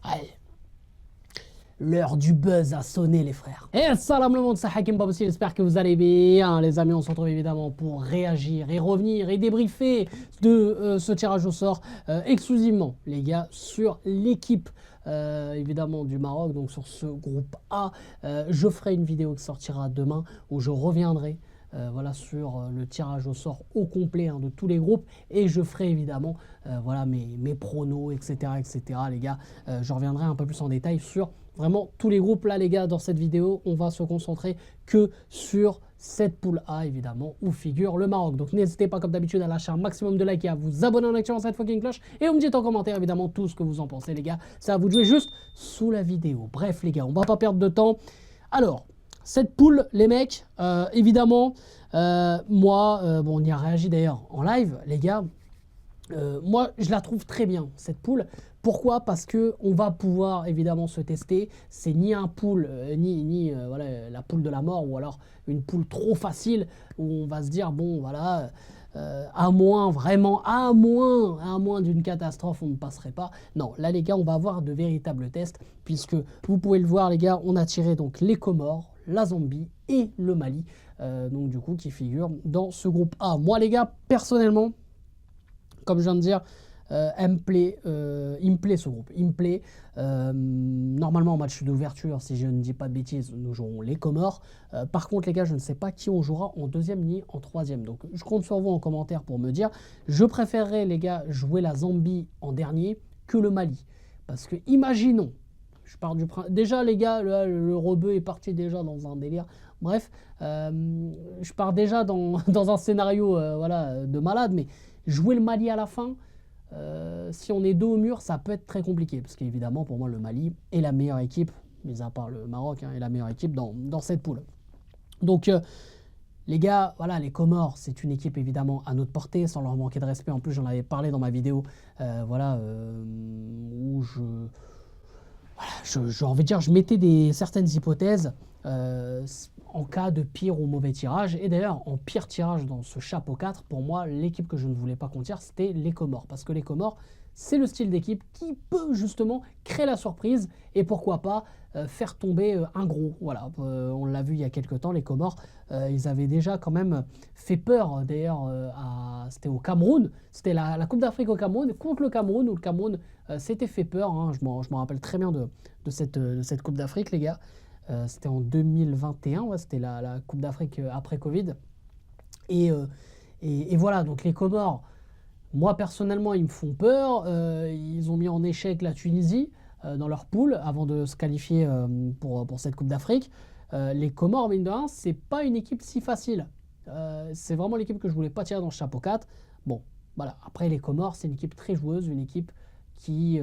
Allez. L'heure du buzz a sonné, les frères. Et salam le monde, c'est Hakim Babossi, j'espère que vous allez bien. Les amis, on se retrouve évidemment pour réagir et revenir et débriefer de ce tirage au sort exclusivement, les gars, sur l'équipe évidemment du Maroc, donc sur ce groupe A. Je ferai une vidéo qui sortira demain où je reviendrai voilà, sur le tirage au sort au complet hein, de tous les groupes et je ferai évidemment voilà, mes pronos, etc., etc. Les gars, je reviendrai un peu plus en détail sur vraiment tous les groupes. Là, les gars, dans cette vidéo, on va se concentrer que sur cette poule A, évidemment, où figure le Maroc. Donc, n'hésitez pas, comme d'habitude, à lâcher un maximum de likes et à vous abonner en activant cette fucking cloche. Et vous me dites en commentaire, évidemment, tout ce que vous en pensez, les gars. C'est à vous de jouer juste sous la vidéo. Bref, les gars, on va pas perdre de temps. Alors, cette poule, les mecs, évidemment, moi, bon, on y a réagi d'ailleurs en live, les gars. Moi, je la trouve très bien, cette poule. Pourquoi? Parce qu'on va pouvoir évidemment se tester. C'est ni un pool, ni voilà, la poule de la mort, ou alors une poule trop facile, où on va se dire, bon, voilà, à moins, vraiment, à moins d'une catastrophe, on ne passerait pas. Non, là, les gars, on va avoir de véritables tests, puisque vous pouvez le voir, les gars, on a tiré donc les Comores, la Zambie et le Mali, donc du coup, qui figurent dans ce groupe A. Moi, les gars, personnellement, comme je viens de dire, il me plaît ce groupe. Il me plaît. Normalement, en match d'ouverture, si je ne dis pas de bêtises, nous jouerons les Comores. Par contre, les gars, je ne sais pas qui on jouera en deuxième ni en troisième. Donc, je compte sur vous en commentaire pour me dire. Je préférerais, les gars, jouer la Zambie en dernier que le Mali. Parce que, imaginons, je pars du déjà, les gars, le rebeu est parti déjà dans un délire. Bref, je pars déjà dans un scénario voilà, de malade, mais jouer le Mali à la fin, si on est dos au mur, ça peut être très compliqué. Parce qu'évidemment, pour moi, le Mali est la meilleure équipe, mis à part le Maroc, hein, est la meilleure équipe dans cette poule. Donc, les gars, voilà, les Comores, c'est une équipe évidemment à notre portée, sans leur manquer de respect. En plus, j'en avais parlé dans ma vidéo, voilà, où j'ai envie de dire, je mettais certaines hypothèses en cas de pire ou mauvais tirage. Et d'ailleurs, en pire tirage dans ce chapeau 4, pour moi, l'équipe que je ne voulais pas qu'on tire, c'était les Comores. Parce que les Comores, c'est le style d'équipe qui peut justement créer la surprise et pourquoi pas faire tomber un gros. Voilà, on l'a vu il y a quelques temps, les Comores, ils avaient déjà quand même fait peur. D'ailleurs, c'était au Cameroun, c'était la Coupe d'Afrique au Cameroun, contre le Cameroun, où le Cameroun s'était fait peur. Hein, je m'en rappelle très bien de cette Coupe d'Afrique, les gars. C'était en 2021, ouais, c'était la Coupe d'Afrique après Covid. Et voilà, donc les Comores, moi personnellement, ils me font peur. Ils ont mis en échec la Tunisie dans leur poule avant de se qualifier pour cette Coupe d'Afrique. Les Comores, mine de rien, c'est pas une équipe si facile. C'est vraiment l'équipe que je voulais pas tirer dans le chapeau 4. Bon, voilà. Après, les Comores, c'est une équipe très joueuse, une équipe qui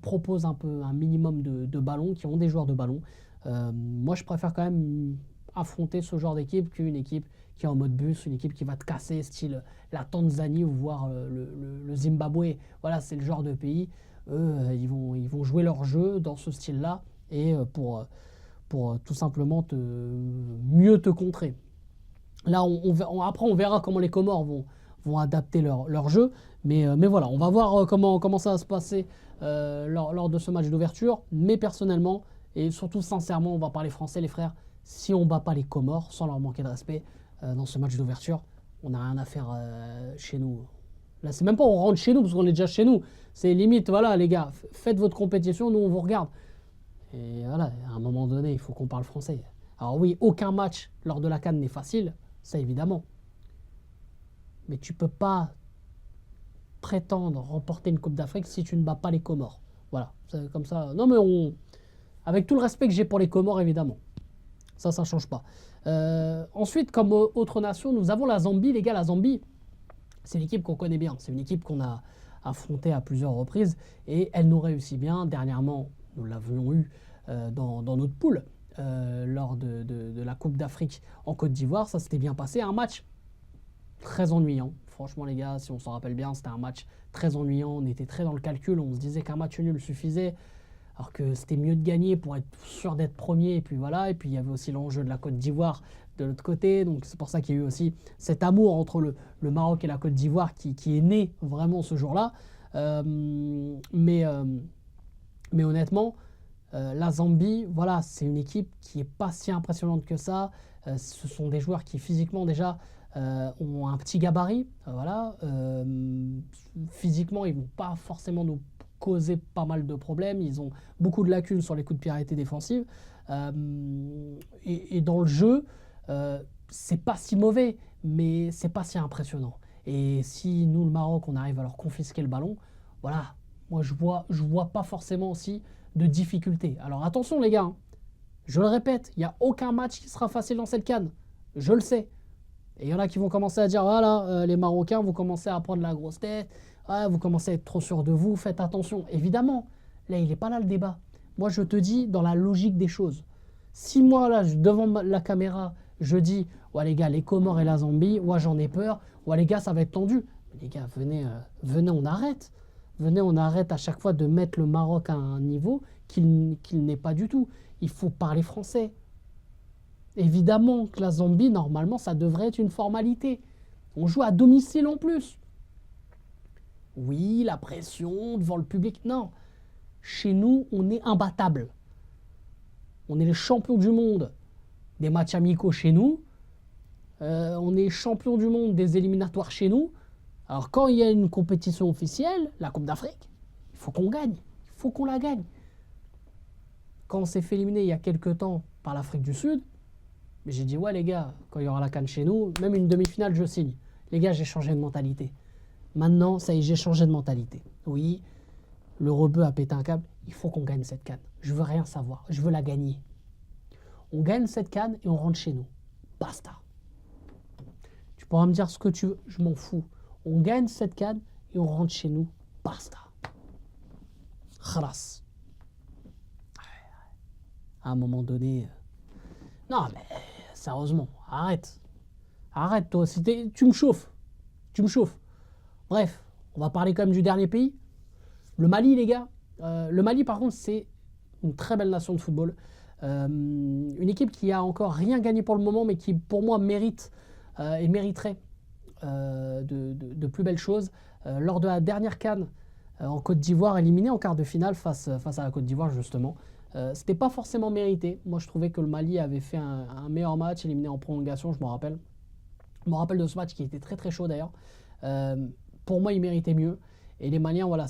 propose un minimum de ballons, qui ont des joueurs de ballon. Moi, je préfère quand même affronter ce genre d'équipe qu'une équipe qui est en mode bus, une équipe qui va te casser, style la Tanzanie ou voire le Zimbabwe. Voilà, c'est le genre de pays. Eux, ils vont jouer leur jeu dans ce style-là et pour tout simplement mieux te contrer. Là, après, on verra comment les Comores vont adapter leur jeu. Mais voilà, on va voir comment ça va se passer lors de ce match d'ouverture. Mais personnellement, et surtout sincèrement, on va parler français, les frères. Si on ne bat pas les Comores, sans leur manquer de respect, dans ce match d'ouverture, on n'a rien à faire chez nous. Là, c'est même pas on rentre chez nous, parce qu'on est déjà chez nous. C'est limite, voilà, les gars, faites votre compétition, nous, on vous regarde. Et voilà, à un moment donné, il faut qu'on parle français. Alors oui, aucun match lors de la CAN n'est facile, ça évidemment. Mais tu peux pas prétendre remporter une Coupe d'Afrique si tu ne bats pas les Comores. Voilà, c'est comme ça. Non, mais avec tout le respect que j'ai pour les Comores, évidemment. Ça ne change pas. Ensuite, comme autre nation, nous avons la Zambie. Les gars, la Zambie, c'est une équipe qu'on connaît bien. C'est une équipe qu'on a affrontée à plusieurs reprises et elle nous réussit bien. Dernièrement, nous l'avions eu dans notre poule lors de la Coupe d'Afrique en Côte d'Ivoire. Ça s'était bien passé. Un match très ennuyant. Franchement, les gars, si on s'en rappelle bien, c'était un match très ennuyant. On était très dans le calcul. On se disait qu'un match nul suffisait. Alors que c'était mieux de gagner pour être sûr d'être premier. Et puis voilà. Et puis il y avait aussi l'enjeu de la Côte d'Ivoire de l'autre côté. Donc c'est pour ça qu'il y a eu aussi cet amour entre le Maroc et la Côte d'Ivoire qui est né vraiment ce jour-là. Mais honnêtement, la Zambie, voilà, c'est une équipe qui n'est pas si impressionnante que ça. Ce sont des joueurs qui physiquement déjà ont un petit gabarit. Voilà, physiquement, ils ne vont pas forcément nous causer pas mal de problèmes. Ils ont beaucoup de lacunes sur les coups de pied arrêtés défensifs. Et dans le jeu, c'est pas si mauvais, mais c'est pas si impressionnant. Et si nous, le Maroc, on arrive à leur confisquer le ballon, voilà, moi je vois pas forcément aussi de difficultés. Alors attention les gars, hein, je le répète, il n'y a aucun match qui sera facile dans cette CAN. Je le sais. Et il y en a qui vont commencer à dire, voilà, les Marocains, vous commencez à prendre la grosse tête, ouais, vous commencez à être trop sûr de vous, faites attention. Évidemment, là, il n'est pas là le débat. Moi, je te dis dans la logique des choses. Si moi, là, devant la caméra, je dis, ouais les gars, les Comores et la Zambie, ouais, j'en ai peur, ouais les gars, ça va être tendu. Mais les gars, venez, on arrête. Venez, on arrête à chaque fois de mettre le Maroc à un niveau qu'il n'est pas du tout. Il faut parler français. Évidemment que la Zambie, normalement, ça devrait être une formalité. On joue à domicile en plus. Oui, la pression devant le public, non. Chez nous, on est imbattable. On est les champions du monde des matchs amicaux chez nous. On est champion du monde des éliminatoires chez nous. Alors quand il y a une compétition officielle, la Coupe d'Afrique, il faut qu'on gagne. Il faut qu'on la gagne. Quand on s'est fait éliminer il y a quelques temps par l'Afrique du Sud, j'ai dit ouais les gars, quand il y aura la CAN chez nous, même une demi-finale, je signe. Les gars, j'ai changé de mentalité. Maintenant, ça y est, j'ai changé de mentalité. Oui, le rebeu a pété un câble. Il faut qu'on gagne cette CAN. Je veux rien savoir. Je veux la gagner. On gagne cette CAN et on rentre chez nous. Basta. Tu pourras me dire ce que tu veux, je m'en fous. On gagne cette CAN et on rentre chez nous. Basta. Khalas. À un moment donné... Non, mais sérieusement, arrête. Arrête, toi. Tu me chauffes. Tu me chauffes. Bref, on va parler quand même du dernier pays. Le Mali, les gars. Le Mali, par contre, c'est une très belle nation de football. Une équipe qui a encore rien gagné pour le moment, mais qui, pour moi, mérite et mériterait de plus belles choses. Lors de la dernière CAN en Côte d'Ivoire, éliminée en quart de finale face à la Côte d'Ivoire, justement. C'était pas forcément mérité. Moi, je trouvais que le Mali avait fait un meilleur match, éliminé en prolongation, je m'en rappelle. Je me rappelle de ce match qui était très très chaud d'ailleurs. Pour moi, il méritait mieux. Et les Maliens, voilà,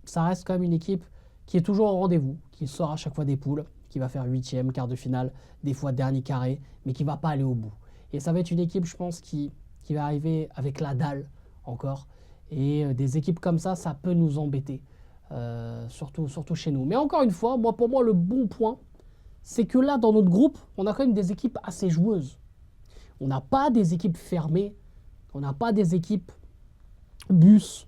ça reste quand même une équipe qui est toujours au rendez-vous, qui sort à chaque fois des poules, qui va faire 8e, quart de finale, des fois dernier carré, mais qui va pas aller au bout. Et ça va être une équipe, je pense, qui va arriver avec la dalle encore. Et des équipes comme ça peut nous embêter. Surtout chez nous. Mais encore une fois, pour moi, le bon point, c'est que là, dans notre groupe, on a quand même des équipes assez joueuses. On n'a pas des équipes fermées, on n'a pas des équipes bus,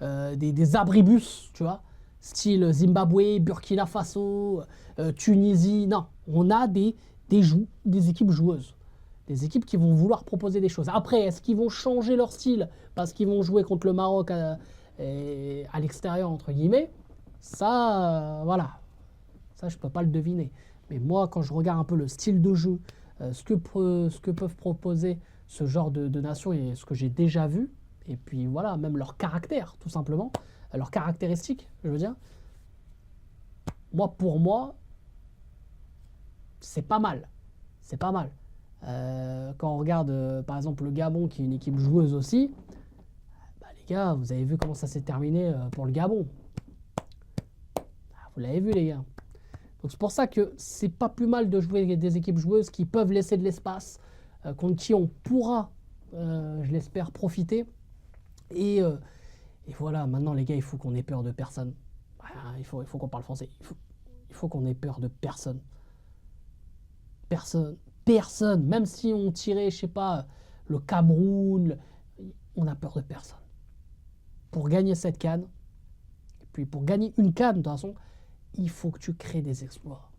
des abribus, tu vois, style Zimbabwe, Burkina Faso, Tunisie. Non, on a des équipes joueuses. Des équipes qui vont vouloir proposer des choses. Après, est-ce qu'ils vont changer leur style parce qu'ils vont jouer contre le Maroc à l'extérieur, entre guillemets? Ça, voilà. Ça, je ne peux pas le deviner. Mais moi, quand je regarde un peu le style de jeu, ce que peuvent proposer ce genre de nations et ce que j'ai déjà vu, et puis voilà, même leur caractère, tout simplement, leurs caractéristiques, je veux dire, pour moi, c'est pas mal. C'est pas mal. Quand on regarde, par exemple, le Gabon, qui est une équipe joueuse aussi, les gars, vous avez vu comment ça s'est terminé pour le Gabon. Vous l'avez vu, les gars. Donc c'est pour ça que c'est pas plus mal de jouer avec des équipes joueuses qui peuvent laisser de l'espace, contre qui on pourra, je l'espère, profiter. Et voilà, maintenant les gars, il faut qu'on ait peur de personne. Il faut qu'on parle français. Il faut qu'on ait peur de personne. Personne. Même si on tirait, je sais pas, le Cameroun, on a peur de personne. Pour gagner cette CAN, et puis pour gagner une CAN, de toute façon, il faut que tu crées des exploits.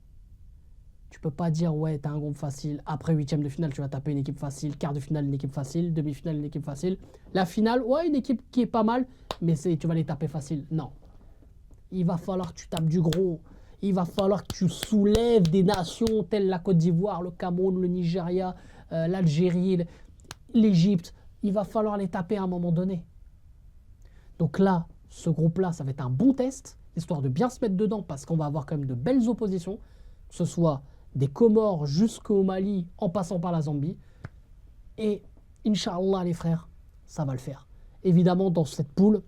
Tu peux pas dire, ouais, t'as un groupe facile, après 8e de finale, tu vas taper une équipe facile, quart de finale, une équipe facile, demi-finale, une équipe facile. La finale, ouais, une équipe qui est pas mal, mais tu vas les taper facile. Non. Il va falloir que tu tapes du gros. Il va falloir que tu soulèves des nations telles la Côte d'Ivoire, le Cameroun, le Nigeria, l'Algérie, l'Égypte. Il va falloir les taper à un moment donné. Donc là, ce groupe-là, ça va être un bon test, histoire de bien se mettre dedans, parce qu'on va avoir quand même de belles oppositions, que ce soit des Comores jusqu'au Mali, en passant par la Zambie. Et Inch'Allah, les frères, ça va le faire. Évidemment, dans cette poule,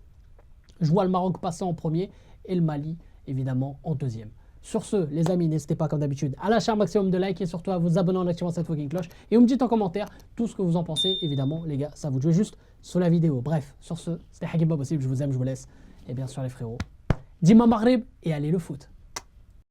je vois le Maroc passer en premier et le Mali, évidemment, en deuxième. Sur ce, les amis, n'hésitez pas, comme d'habitude, à lâcher un maximum de likes et surtout à vous abonner en activant cette fucking cloche. Et vous me dites en commentaire tout ce que vous en pensez. Évidemment, les gars, ça vous joue juste sur la vidéo. Bref, sur ce, c'était Hakim Pas Possible. Je vous aime, je vous laisse. Et bien sûr, les frérots, Dima Maghrib et allez le foot.